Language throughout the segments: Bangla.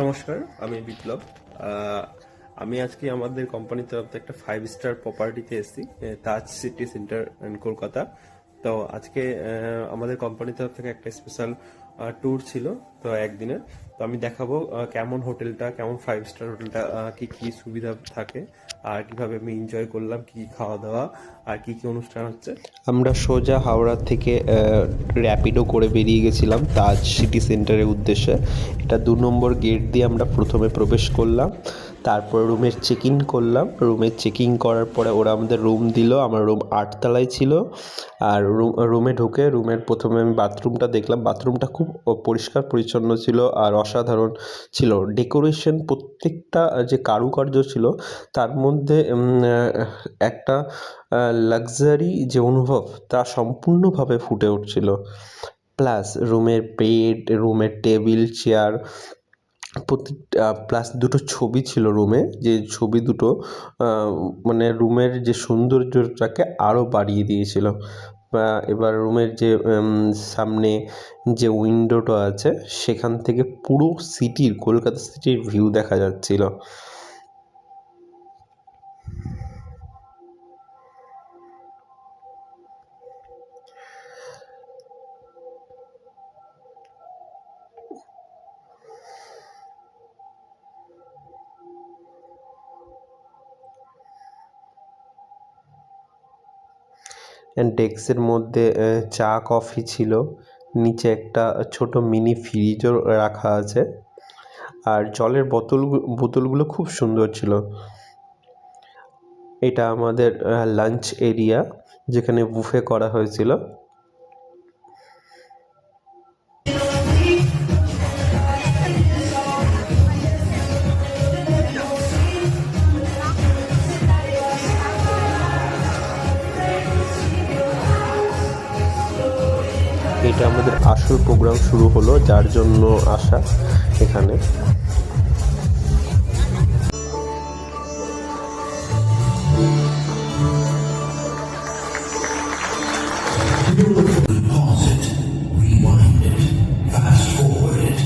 নমস্কার, আমি বিপ্লব। আহ, আমি আজকে আমাদের কোম্পানির তরফ থেকে একটা 5 স্টার প্রপার্টিতে এসেছি, তাজ সিটি সেন্টার কলকাতা। তো আজকে আমাদের কোম্পানির তরফ থেকে একটা স্পেশাল ট্যুর ছিল, তো একদিনের। তো আমি দেখাবো কেমন হোটেলটা, কেমন 5 স্টার হোটেলটা, কি কি সুবিধা থাকে, আর কিভাবে আমি এনজয় করলাম, কি কি খাওয়া দাওয়া, আর কি কি অনুষ্ঠান হচ্ছে। আমরা সোজা হাওড়া থেকে র্যাপিডো করে বেরিয়ে গেছিলাম তাজ সিটি সেন্টারের উদ্দেশ্যে। এটা 2 নম্বর গেট দিয়ে আমরা প্রথমে প্রবেশ করলাম, তারপর রুমের চেক ইন করলাম। রুমের চেক ইন করার পরে ওরা আমাদের রুম দিল। আমার রুম 8 তলায় ছিল। আর রুমে ঢুকে রুমের প্রথমে আমি বাথরুমটা দেখলাম। বাথরুমটা খুব পরিষ্কার পরিচ্ছন্ন ছিল আর অসাধারণ ছিল। ডেকোরেশন প্রত্যেকটা যে কারুকার্য ছিল তার মধ্যে একটা লাক্সারি যে অনুভব তা সম্পূর্ণভাবে ফুটে উঠছিল। প্লাস রুমের বেড, রুমের টেবিল, চেয়ার, প্রত্যেকটা প্লাস দুটো ছবি ছিল রুমে, যে ছবি দুটো মানে রুমের যে সৌন্দর্যটাকে আরও বাড়িয়ে দিয়েছিল। এবার রুমের যে সামনে যে উইন্ডোটা আছে সেখান থেকে পুরো সিটির, কলকাতা সিটির ভিউ দেখা যাচ্ছিল। ডেস্কের মধ্যে চা কফি ছিল। নিচে একটা ছোট মিনি ফ্রিজও রাখা আছে। আর জলের বোতলগুলো খুব সুন্দর ছিল। এটা আমাদের লাঞ্চ এরিয়া, যেখানে বুফে করা হয়েছিল। এটা আমাদের আসল প্রোগ্রাম শুরু হলো, যার জন্য আসা এখানে। Pause it, rewind it, fast forward it.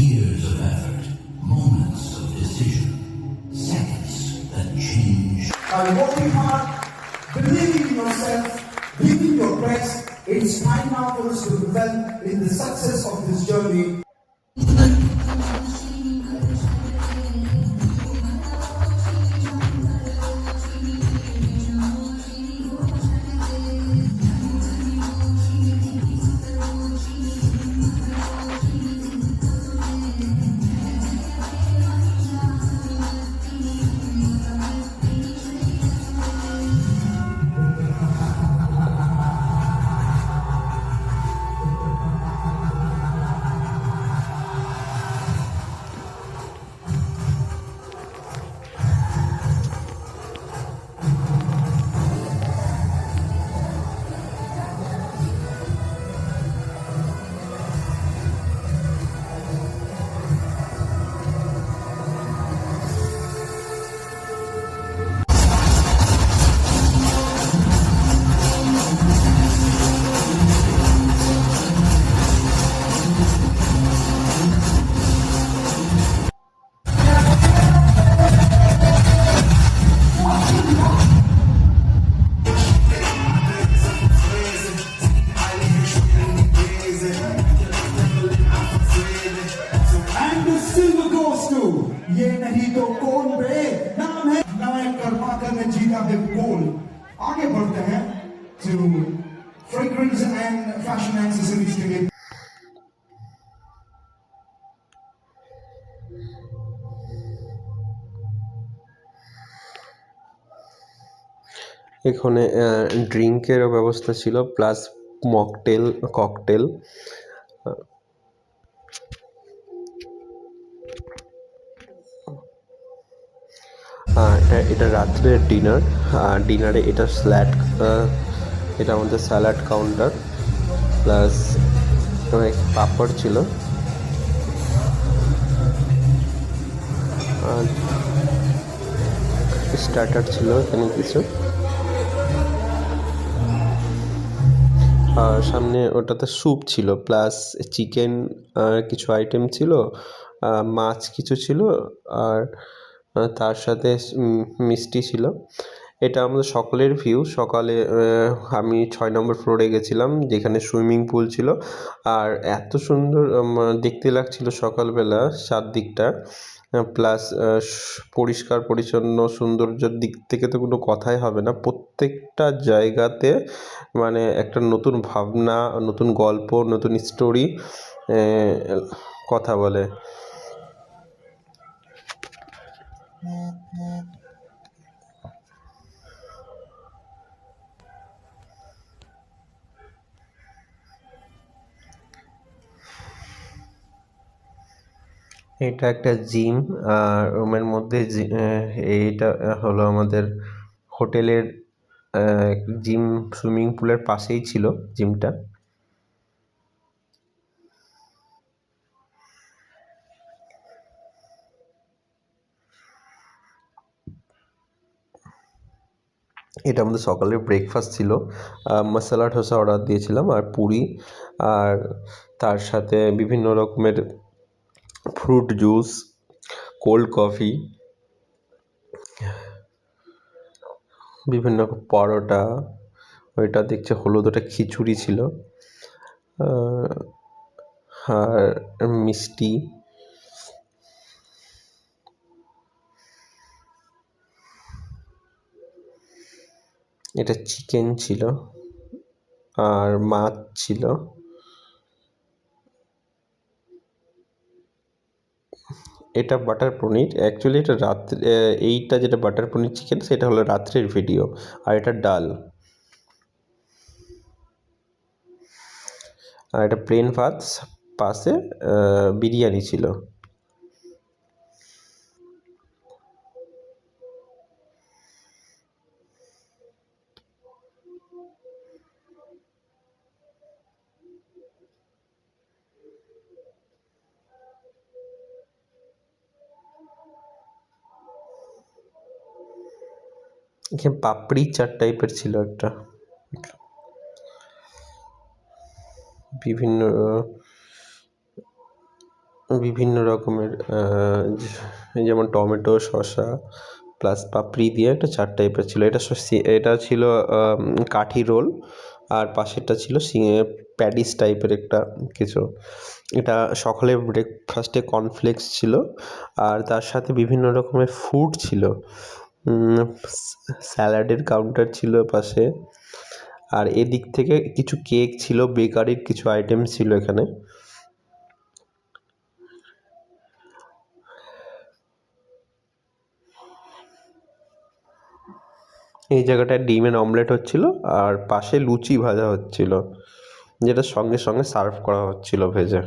Years of effort, moments of decision, seconds that change. By working hard, believing in yourself, believing your best, it's time now for us to dwell in the success of this journey. And the silver goes to ये नहीं तो कौन बे, नाम है नए कर्माकर ने जीता है गोल्ड। आगे बढ़ते हैं to fragrance and fashion accessories के लिए। এখানে ড্রিঙ্কেরও ব্যবস্থা ছিল, প্লাস মকটেল, ককটেল। এটা রাত্রের ডিনার। ডিনারে এটা এটা আমাদের স্যালাড কাউন্টার, প্লাস অনেক পাপড় ছিল। আর স্টার্টার ছিল এখানে কিছু। আর সামনে ওটাতে স্যুপ ছিল, প্লাস চিকেন কিছু আইটেম ছিল, মাছ কিছু ছিল, আর তার সাথে মিষ্টি ছিল। এটা আমাদের সকলের ভিউ। সকালে আমি 6 নম্বর ফ্লোরে গেছিলাম, যেখানে সুইমিং পুল ছিল। আর এত সুন্দর দেখতে লাগছিল সকালবেলা চারদিকটা, প্লাস পরিষ্কার পরিচ্ছন্ন সৌন্দর্যের দিক থেকে তো কোনো কথাই হবে না। প্রত্যেকটা জায়গাতে মানে একটা নতুন ভাবনা, নতুন গল্প, নতুন স্টোরি কথা বলে। এটা একটা জিম, আর রুমের মধ্যে এইটা হলো আমাদের হোটেলের জিম। সুইমিং পুলের পাশেই ছিল জিমটা। এটা আমাদের সকালের ব্রেকফাস্ট ছিল। মশলা ধোসা অর্ডার দিয়েছিলাম, আর পুরি, আর তার সাথে বিভিন্ন রকমের ফ্রুট জুস, কোল্ড কফি, বিভিন্ন রকম পরোটা, ওইটা দেখছে হলুদ, ওটা খিচুড়ি ছিল, আর মিষ্টি। এটা চিকেন ছিল, আর মাছ ছিল। এটা বাটার পনির, অ্যাকচুয়ালি এটা রাত্রে, এইটা যেটা বাটার পনির চিকেন সেটা হলো রাত্রের ভিডিও। আর এটা ডাল, আর এটা প্লেন ভাত, পাশে বিরিয়ানি ছিল। এখানে পাপড়ি চাট টাইপের ছিল একটা, বিভিন্ন বিভিন্ন রকমের যেমন টমেটো, শসা, প্লাস পাপড়ি দিয়ে একটা চাট টাইপের ছিল। এটা ছিল কাঠি রোল, আর পাশেরটা ছিল প্যাটিস টাইপের একটা কিছু। এটা সকালের ব্রেকফাস্টে কর্নফ্লেক্স ছিল, আর তার সাথে বিভিন্ন রকমের ফুড ছিল। স্যালাডের কাউন্টার ছিল পাশে, আর এদিক থেকে কিছু কেক ছিল, বেকারির কিছু আইটেম ছিল এখানে। এই জায়গাটায় ডিমের অমলেট হচ্ছিল, আর পাশে লুচি ভাজা হচ্ছিল, যেটা সঙ্গে সঙ্গে সার্ভ করা হচ্ছিল ভেজে।